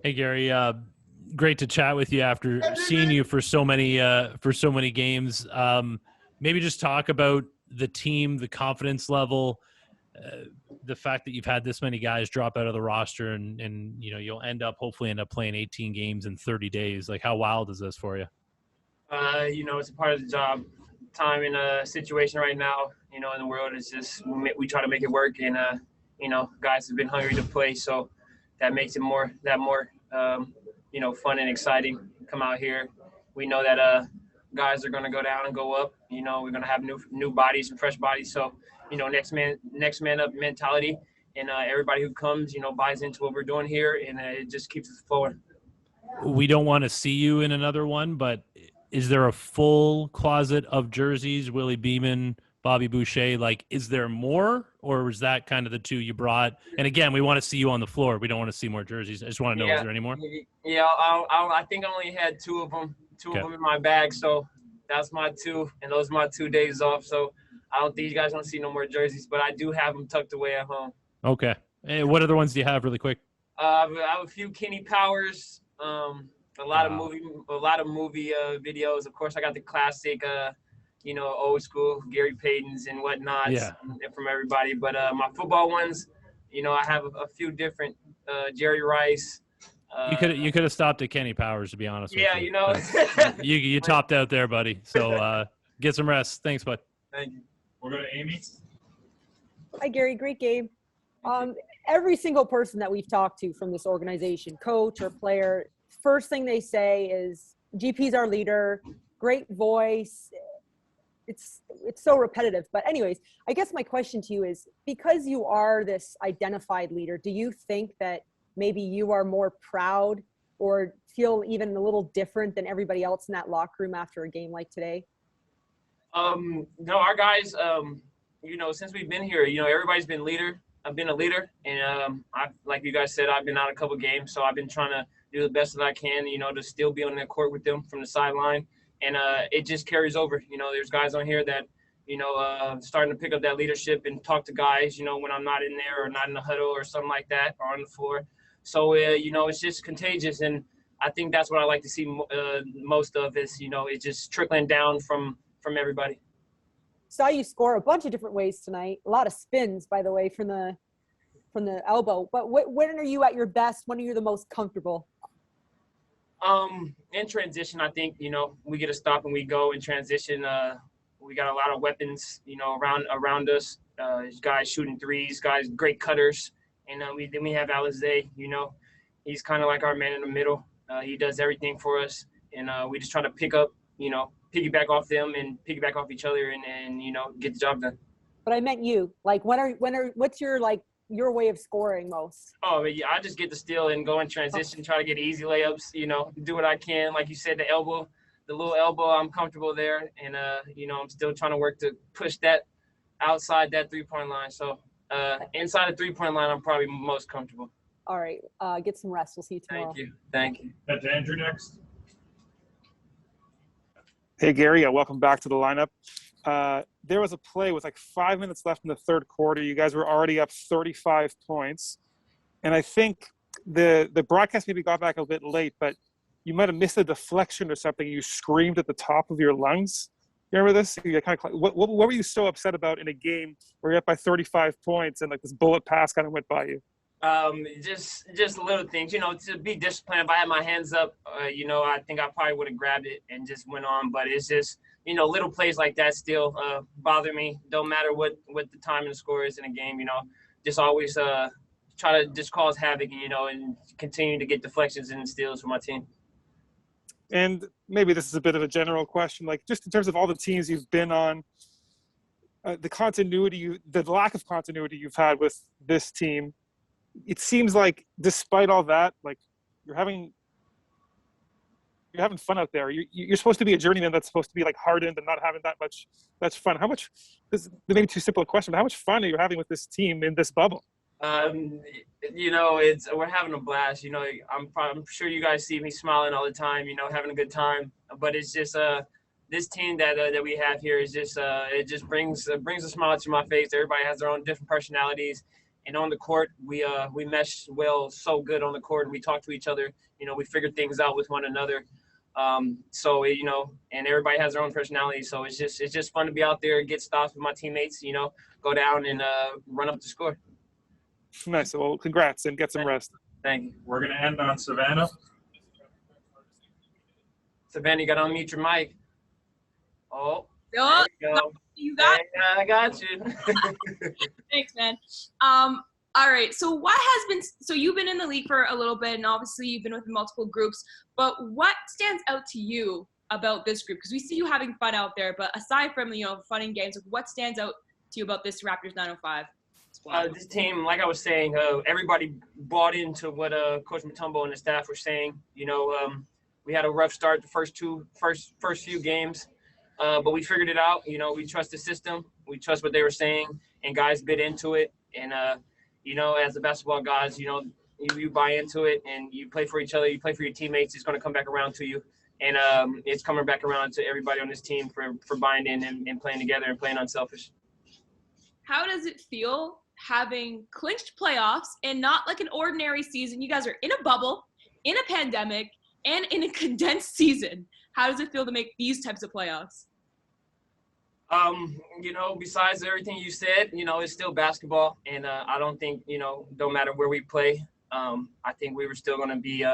Hey Gary, great to chat with you after seeing you for so many games. Maybe just talk about the team, the confidence level, the fact that you've had this many guys drop out of the roster, and you'll hopefully end up playing 18 games in 30 days. Like, how wild is this for you? It's a part of the job. Time in a situation right now, in the world is just we try to make it work, and guys have been hungry to play, so that makes it more fun and exciting. Come out here, we know that guys are going to go down and go up. We're going to have new bodies and fresh bodies, so next man up mentality, and everybody who comes buys into what we're doing here, and it just keeps us flowing. We don't want to see you in another one, but is there a full closet of jerseys, Willie Beeman, Bobby Boucher? Like, is there more, or was that kind of the two you brought? And again, we want to see you on the floor. We don't want to see more jerseys. I just want to know, is there any more? Yeah, I think I only had two of them in my bag, so that's my two, and those are my 2 days off. So I don't think you guys want to see no more jerseys, but I do have them tucked away at home. Okay. Hey, what other ones do you have, really quick? I have a few Kenny Powers. A lot of movie videos. Of course, I got the classic, old school Gary Paytons and whatnot from everybody. But my football ones, I have a few different Jerry Rice. You could have stopped at Kenny Powers, to be honest with you. Yeah, you topped out there, buddy. So get some rest. Thanks, bud. Thank you. We'll go to Amy. Hi, Gary. Great game. Every single person that we've talked to from this organization, coach or player, first thing they say is GP's our leader, great voice. It's so repetitive. But anyways, I guess my question to you is, because you are this identified leader, do you think that maybe you are more proud or feel even a little different than everybody else in that locker room after a game like today? No, our guys, since we've been here, everybody's been leader. I've been a leader, and like you guys said, I've been out a couple games, so I've been trying to do the best that I can, to still be on the court with them from the sideline, and it just carries over. There's guys on here that, starting to pick up that leadership and talk to guys, when I'm not in there or not in the huddle or something like that, or on the floor. So, it's just contagious, and I think that's what I like to see most of is, it's just trickling down from everybody. Saw you score a bunch of different ways tonight. A lot of spins, by the way, from the elbow. But when are you at your best? When are you the most comfortable? In transition, I think, we get a stop and we go in transition. We got a lot of weapons, around us. Guys shooting threes, guys great cutters, and then we have Alizé. He's kind of like our man in the middle. He does everything for us, and we just try to pick up, piggyback off them and piggyback off each other and get the job done. But I meant you. Like, what's your way of scoring most? Oh, yeah, I just get the steal and go in transition, try to get easy layups, do what I can. Like you said, the little elbow, I'm comfortable there. And, I'm still trying to work to push that outside that three-point line. So inside the three-point line, I'm probably most comfortable. All right. Get some rest. We'll see you tomorrow. Thank you. That's Andrew next. Hey, Gary, welcome back to the lineup. There was a play with like 5 minutes left in the third quarter. You guys were already up 35 points. And I think the broadcast maybe got back a bit late, but you might have missed a deflection or something. You screamed at the top of your lungs. You remember this? You kind of, what were you so upset about in a game where you're up by 35 points and like this bullet pass kind of went by you? Just little things, to be disciplined. If I had my hands up, I think I probably would have grabbed it and just went on. But it's just, little plays like that still bother me. Don't matter what the time and the score is in a game, just always try to just cause havoc, and continue to get deflections and steals for my team. And maybe this is a bit of a general question, like just in terms of all the teams you've been on, the lack of continuity you've had with this team, it seems like despite all that, like you're having fun out there. You're supposed to be a journeyman that's supposed to be like hardened and not having that much fun. How much, this is maybe too simple a question, but how much fun are you having with this team in this bubble? We're having a blast. I'm sure you guys see me smiling all the time, having a good time. But it's just this team that we have here is just it just brings a smile to my face. Everybody has their own different personalities, And on the court, we mesh well, so good on the court. We talk to each other. We figure things out with one another. And everybody has their own personality. So it's just fun to be out there, get stops with my teammates. Go down and run up the score. Nice. Well, congrats and get some rest. Thank you. We're going to end on Savannah. Savannah, you got to unmute your mic. Oh, Oh, there you go. you got Hey, I got you. Thanks, man. All right. So you've been in the league for a little bit, and obviously you've been with multiple groups. But what stands out to you about this group? Because we see you having fun out there, but aside from fun and games, what stands out to you about this Raptors 905 squad? This team, like I was saying, everybody bought into what Coach Mutombo and the staff were saying. We had a rough start the first few games, but we figured it out. We trust the system, we trust what they were saying, and guys bit into it. And as the basketball guys, you buy into it and you play for each other, you play for your teammates. It's going to come back around to you, and it's coming back around to everybody on this team for buying in and playing together and playing unselfish. How does it feel having clinched playoffs and not like an ordinary season? You guys are in a bubble, in a pandemic, and in a condensed season. How does it feel to make these types of playoffs? Besides everything you said, it's still basketball. And I don't think, no matter where we play, I think we were still going to be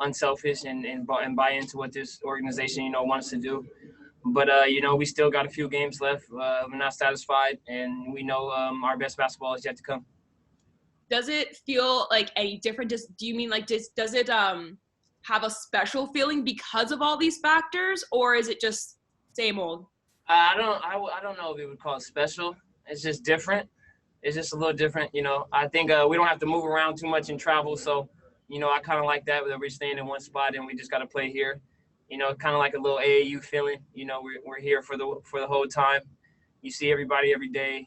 unselfish and buy into what this organization, wants to do. But, we still got a few games left. We're not satisfied, and we know our best basketball is yet to come. Does it feel like any different? Do you mean does it have a special feeling because of all these factors, or is it just same old? I don't know if we would call it special. It's just different. It's just a little different. I think we don't have to move around too much and travel. So, I kind of like that. We're staying in one spot and we just got to play here. Kind of like a little AAU feeling. We're here for the whole time. You see everybody every day,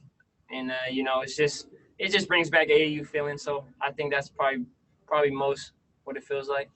and it just brings back AAU feeling. So I think that's probably most what it feels like.